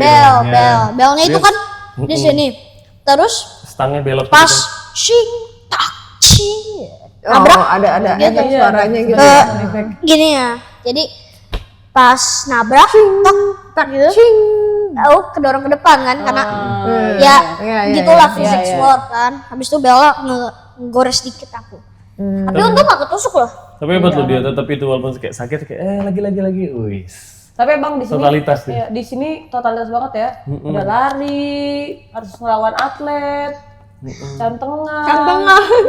Belnya itu Dia kan di sini. Terus stangnya belok. pas gitu. shing tak cing. Oh, ada Gitu. efek suaranya gitu. Gini ya. Jadi pas nabrak tak gitu. Tahu kedorong ke depan kan karena ya Iya, gitulah physics work kan. Habis itu Bella ngegores dikit aku. Tapi untung gak ketusuk loh. Tapi hebat loh dia tetap itu walaupun kayak sakit kayak lagi. Wih. Tapi emang di sini Totalitas dia. ya, di sini totalitas banget ya. Udah lari, harus ngelawan atlet, jam tengah.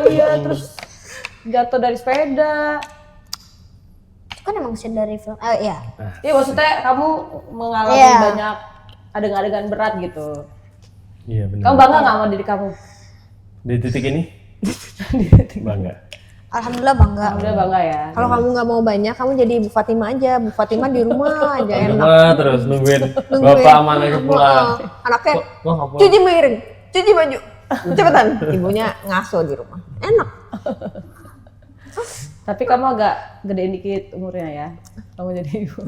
Iya, terus jatuh dari sepeda. Itu kan emang scene dari film. Iya. Iya, maksudnya kamu mengalami Iya. banyak adegan-adegan berat gitu. Iya benar. Kamu bangga nggak sama diri kamu? Di titik ini? Bangga. Alhamdulillah bangga. Udah bangga ya. Kalau kamu nggak mau banyak, kamu jadi Bu Fatimah aja. Bu Fatimah di rumah aja enak. Rumah terus nungguin bapak sama anaknya pulang. Anaknya Gua nggak pulang. cuci piring, cuci baju, cepetan. Ibunya ngaso di rumah. Enak. Tapi kamu agak gedein dikit umurnya ya. Kamu jadi ibu.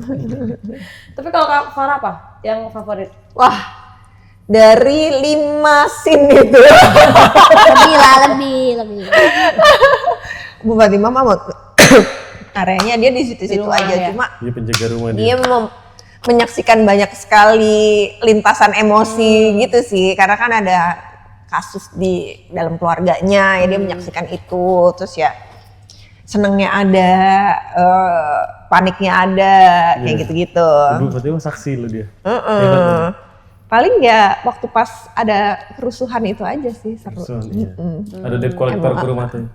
Tapi kalau Kak Farah apa yang favorit? Wah, dari 5 scene itu. Lebih lah, lebih. Bu Fatimah mah areanya dia di situ-situ rumah aja. ya? Cuma Dia penjaga rumah dia menyaksikan banyak sekali lintasan emosi gitu sih. Karena kan ada kasus di dalam keluarganya, ya dia menyaksikan itu. Terus ya senengnya ada, paniknya ada, kayak gitu-gitu. Ibu Fatimah saksi lo dia. Paling ya waktu pas ada kerusuhan itu aja sih seru. Soal, iya. Ada debt collector ke rumah tuh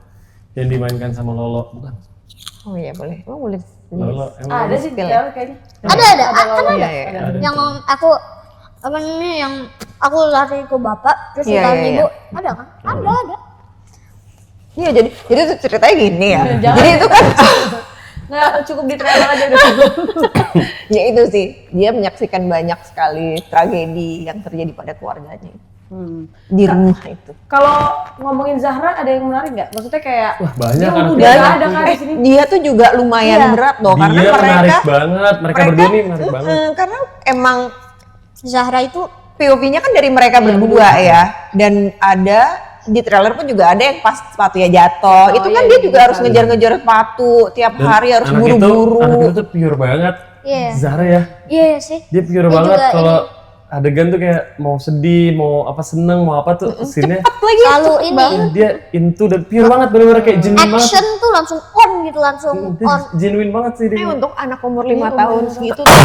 yang dimainkan sama Lolo, bukan? Oh iya boleh, emang boleh. Lolo emang Ada sih Spill kayaknya. Ada. Lolo Iya, ya? iya. Ada. Yang aku apa namanya yang aku lari ke bapak terus Iya, ditahan iya, ibu. Ada kan? Ada. Iya jadi itu ceritanya gini ya. Jangan. Jadi itu kan Nggak cukup di trailer aja udah cukup. ya itu sih dia menyaksikan banyak sekali tragedi yang terjadi pada keluarganya di rumah itu. Kalau ngomongin Zahra ada yang menarik nggak? Maksudnya kayak Wah, banyak dia kan. udah nggak ada kan di sini. Dia tuh juga lumayan Iya. berat loh karena Dia menarik mereka banget, mereka berdua ini menarik banget. karena emang Zahra itu POV-nya kan dari mereka berdua ya, dan ada di trailer pun juga ada yang pas sepatunya jatuh. Itu kan iya, dia iya, juga harus ngejar-ngejar sepatu tiap Dan hari, harus anak buru-buru. Anak itu tuh pure banget. Iya. Zahra ya, iya sih. dia pure Dia banget juga kalau adegan tuh kayak mau sedih, mau apa seneng, mau apa tuh scene-nya. Lagi Selalu cepet ini banget. Dia into dan pure banget, bener-bener kayak genuine banget. action tuh langsung on gitu langsung Dia on. genuine banget sih dia. Untuk anak umur 5 tahun segitu tuh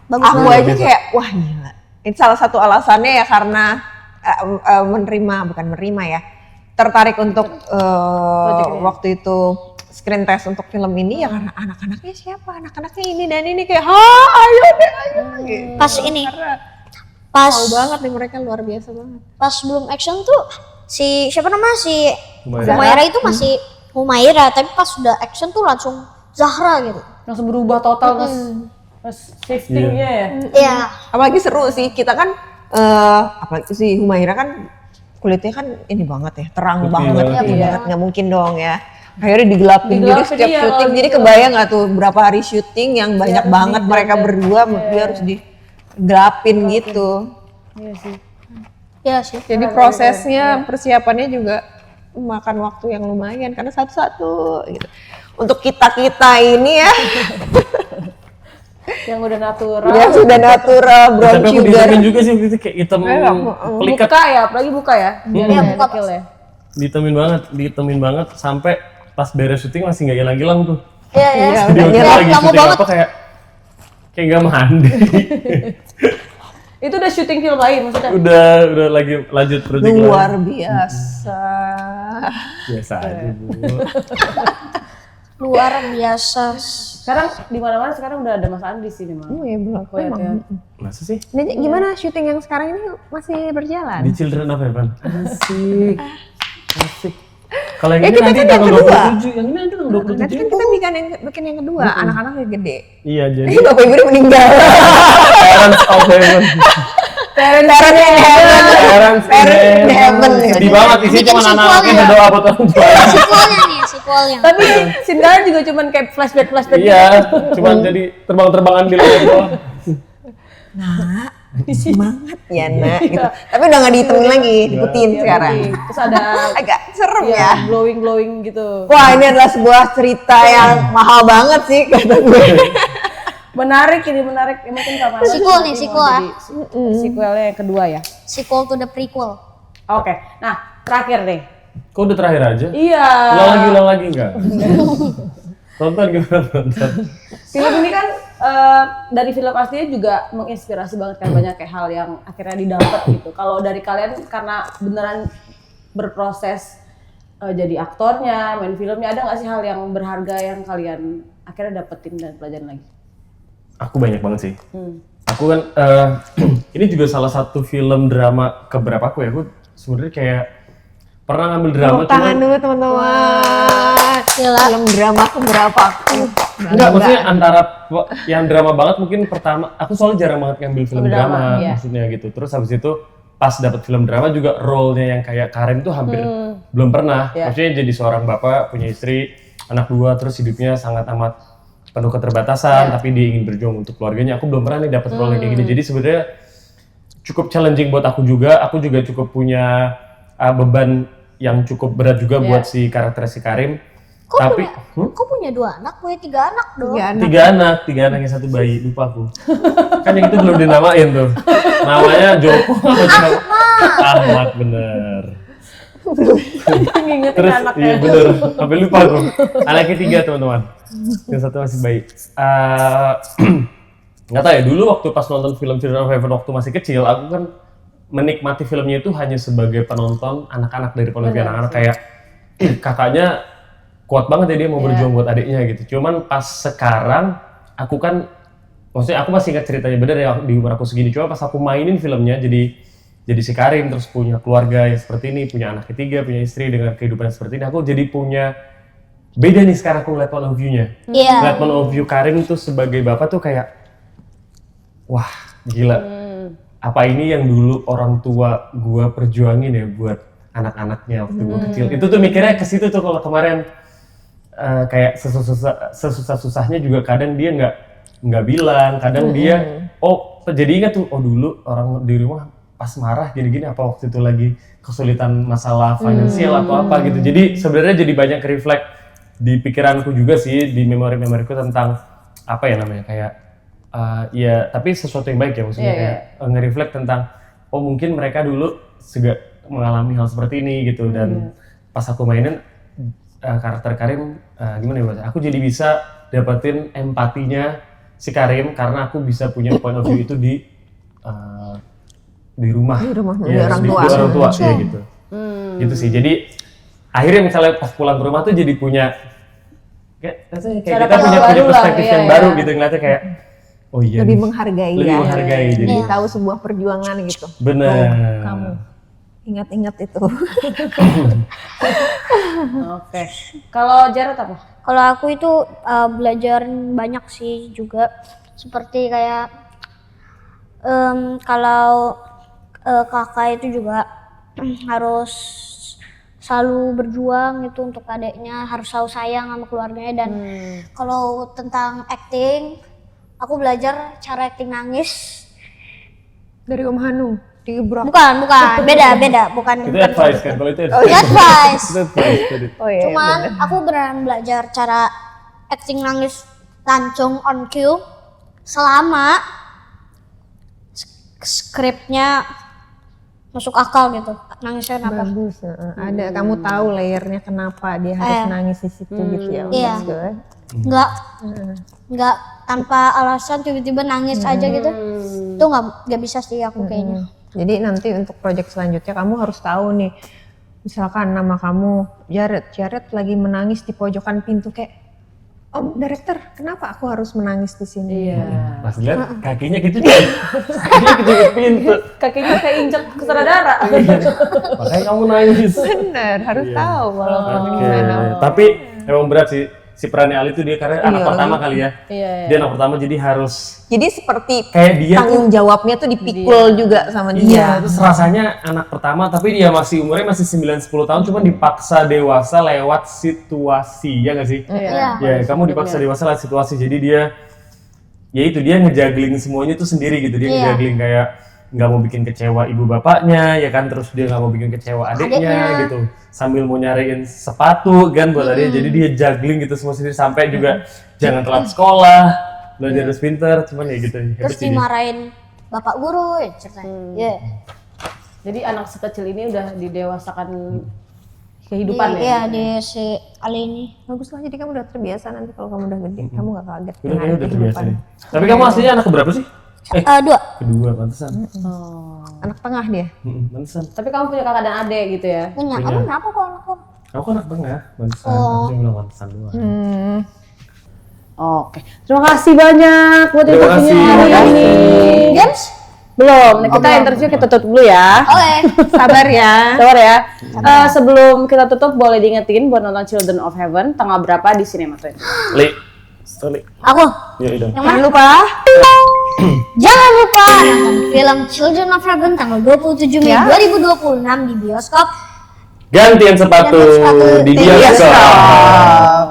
Bagus aku banget. aja kayak wah gila. Itu salah satu alasannya ya karena bukan menerima ya, tertarik untuk waktu itu screen test untuk film ini ya karena anak-anaknya siapa, anak-anaknya ini dan ini kayak ayo deh gitu. Pas ini Karena pas tahu banget nih mereka luar biasa banget. pas belum action tuh si siapa namanya si Humaira. Humaira itu masih Humaira tapi pas sudah action tuh langsung Zahra gitu. Langsung berubah total pas shiftingnya ya. Iya. Apalagi seru sih kita kan apalagi si Humaira kan kulitnya kan ini banget ya, terang Putih banget, banget, putih iya. banget, nggak mungkin dong ya. Akhirnya digelapin, jadi Digelapin, setiap iya, syuting, kalau jadi gitu. kebayang nggak tuh berapa hari syuting yang banyak harus banget mereka digelapin. berdua, dia harus digelapin gitu. Iya sih. Iya sih. Jadi prosesnya, persiapannya juga makan waktu yang lumayan karena satu-satu gitu. Untuk kita-kita ini ya, Yang udah natural. yang sudah natural, brown Tapi aku sugar. dihitamin juga sih waktu itu kayak hitam pelikat. Buka ya, apalagi buka ya. Biar Iya, nggak buka kecil ya. Dihitamin banget sampai pas beres syuting masih nggak hilang-hilang tuh. Iya Iya, ya. Dia udah udah lagi lama syuting banget. apa kayak nggak mandi. Itu udah syuting film lain maksudnya. udah lagi lanjut project Luar lain. biasa. Biasa aja bu. Luar biasa. Sekarang di mana-mana sekarang udah ada Mas Andi sih memang. Oh ya belum. Aku lihat ya. Masa sih? Ini gimana syuting yang sekarang ini masih berjalan? Di Children of Heaven. Asik. Asik. Kalau yang Ya, ini kita nanti kan yang tanggal kedua. 27, yang ini nanti tanggal 27. Nanti kan kita bikin yang kedua, anak-anaknya gede. Iya, jadi Ini bapak ibu udah meninggal. Parents of Heaven. Parents in heaven. Parents in heaven. Sedih banget isinya Bikin cuma anak-anaknya sequelnya. berdoa buat orang tua. Sequelnya nih, sequelnya. Tapi Sindara juga cuman kayak flashback Iya, cuma jadi terbang-terbangan di luar doang. Nak, semangat ya nak. Gitu. Tapi udah nggak dihitungin lagi, diikutin sekarang. Terus ada Agak serem ya ya. glowing gitu. Wah ini adalah sebuah cerita yang mahal banget sih kata gue. Menarik ini menarik. Ya, mungkin Kak Mara Sequel nih, nanti sequel mau ah. jadi sequelnya yang kedua ya. Sequel to the prequel. Oke. Nah, terakhir deh. Kok udah terakhir aja? Iya. Ulang lagi enggak? Tonton gimana nonton? Film ini kan dari film aslinya juga menginspirasi banget kan banyak kayak hal yang akhirnya didapat gitu. Kalau dari kalian karena beneran berproses jadi aktornya, main filmnya, ada nggak sih hal yang berharga yang kalian akhirnya dapetin dan pelajaran lagi? Aku banyak banget sih. Aku kan ini juga salah satu film drama keberapa aku ya. Aku sebenarnya kayak pernah ngambil drama Tepuk tangan dulu teman-teman. Gila. Film drama keberapa aku? Enggak, maksudnya antara yang drama banget mungkin pertama, aku soalnya jarang banget ngambil film drama, iya. maksudnya gitu. Terus habis itu pas dapat film drama juga role-nya yang kayak Karim tuh hampir belum pernah. Maksudnya jadi seorang bapak, punya istri, anak 2, terus hidupnya sangat amat penuh keterbatasan, tapi dia ingin berjuang untuk keluarganya. Aku belum pernah nih dapat role kayak gini. Jadi sebenarnya cukup challenging buat aku juga. Aku juga cukup punya beban yang cukup berat juga buat si karakter si Karim. Tapi Kok punya 2 anak, punya 3 anak dong? 3 anak yang 1 bayi, lupa aku. Kan yang itu belum dinamain tuh. Namanya Joko Ahmad, bener. Ngingetin Terus anaknya. iya bener, sampai lupa aku. Anaknya 3 teman-teman. Yang 1 masih bayi. Nggak tahu ya, dulu waktu pas nonton film Children of Heaven waktu masih kecil, aku kan menikmati filmnya itu hanya sebagai penonton anak-anak dari point of view anak-anak kayak kakaknya kuat banget ya dia mau berjuang buat adiknya gitu. Cuman pas sekarang aku kan, maksudnya aku masih ingat ceritanya bener ya di umur aku segini. Cuma pas aku mainin filmnya jadi si Karim terus punya keluarga yang seperti ini, punya anak ketiga, punya istri dengan kehidupan yang seperti ini, aku jadi punya beda nih sekarang aku ngeliat point of view-nya. Ngeliat point of view Karim tuh sebagai bapak tuh kayak wah gila. Apa ini yang dulu orang tua gua perjuangin ya buat anak-anaknya waktu gua kecil. Itu tuh mikirnya ke situ tuh kalau kemarin kayak sesusah-susahnya juga kadang dia nggak bilang, kadang dia jadi ingat tuh dulu orang di rumah pas marah gini-gini apa waktu itu lagi kesulitan masalah finansial atau apa gitu. Jadi sebenarnya jadi banyak reflect di pikiranku juga sih, di memori-memoriku tentang apa ya namanya kayak ya tapi sesuatu yang baik ya maksudnya kayak nge-reflect tentang mungkin mereka dulu juga mengalami hal seperti ini gitu. Dan pas aku mainin karakter Karim gimana ya Mas? Aku jadi bisa dapetin empatinya si Karim karena aku bisa punya point of view itu di rumah ya, orang di tua ya gitu. Gitu sih. Jadi akhirnya misalnya pas pulang ke rumah tuh jadi punya kayak kita punya perspektif yang baru gitu, ngeliatnya kayak oh iya lebih menghargai lebih menghargai jadi tahu sebuah perjuangan gitu. bener. Kamu ingat-ingat itu. Oke. Kalau Jarod apa? Kalau aku itu belajar banyak sih juga, seperti kayak kalau kakak itu juga harus selalu berjuang gitu untuk adiknya, harus selalu sayang sama keluarganya. Dan kalau tentang acting, aku belajar cara acting nangis Dari Om Hanung digebrak. bukan beda bukan Itu advice kan kalau itu advice. Itu advice tadi. Oh iya. Cuman aku beneran belajar cara acting nangis langsung on cue selama skripnya masuk akal gitu. Nangisnya kenapa? Bagus. Ada kamu tahu layernya kenapa dia harus nangis di situ gitu ya. Iya. That's good. Nggak tanpa alasan tiba-tiba nangis aja gitu. Itu nggak bisa sih aku kayaknya. Jadi nanti untuk project selanjutnya kamu harus tahu nih, misalkan nama kamu Jared lagi menangis di pojokan pintu kayak, Om Director, kenapa aku harus menangis di sini? Iya. Pas lihat kakinya gitu kakinya kejepit pintu. Kakinya kayak injek ke saudara. Makanya kamu nangis. Bener, harus tahu kalau kamu Oke. gimana. Tapi emang berat sih si perannya Ali tuh dia karena anak pertama kali ya. Iya. Dia anak pertama jadi harus Jadi seperti kayak dia tuh tanggung jawabnya tuh dipikul juga sama dia. terus rasanya anak pertama tapi dia umurnya masih 9-10 tahun cuman dipaksa dewasa lewat situasi, ya nggak sih? Iya. Ya, kamu dipaksa dewasa lewat situasi, jadi dia ngejuggling semuanya tuh sendiri gitu, dia ngejuggling kayak nggak mau bikin kecewa ibu bapaknya, ya kan, terus dia nggak mau bikin kecewa adiknya gitu, sambil mau nyariin sepatu kan buat adiknya, jadi dia juggling gitu semua sendiri sampai juga jangan telat sekolah, belajar harus pinter, cuman ya gitu. Terus dimarahin bapak guru ya ceritanya. Iya. Jadi anak sekecil ini udah didewasakan kehidupan Iya, di si Ali ini. Bagus lah, jadi kamu udah terbiasa nanti kalau kamu udah gede, kamu gak kaget. Udah kayaknya udah terbiasa nih. Tapi kamu aslinya anak keberapa sih? 2. Kedua, pantesan. Anak tengah dia. Pantesan. Tapi kamu punya kakak dan adik gitu ya? Punya. Kamu kenapa kok anakku? Aku kan anak tengah, pantesan. Aku bilang pantesan doang. Oke. Terima kasih banyak buat Terima interviewnya kasih. hari ini. James? Belum. Nah, kita interview kita tutup dulu ya. Oke. Sabar ya. Sabar ya. Sebelum kita tutup boleh diingetin buat nonton Children of Heaven tanggal berapa di Cinema Twin? Li. Sorry. Aku. Ya udah. Jangan lupa. Jangan lupa nonton film Children of Heaven tanggal 27 Mei 2026 di bioskop. Gantian sepatu Gantian sepatu di di bioskop.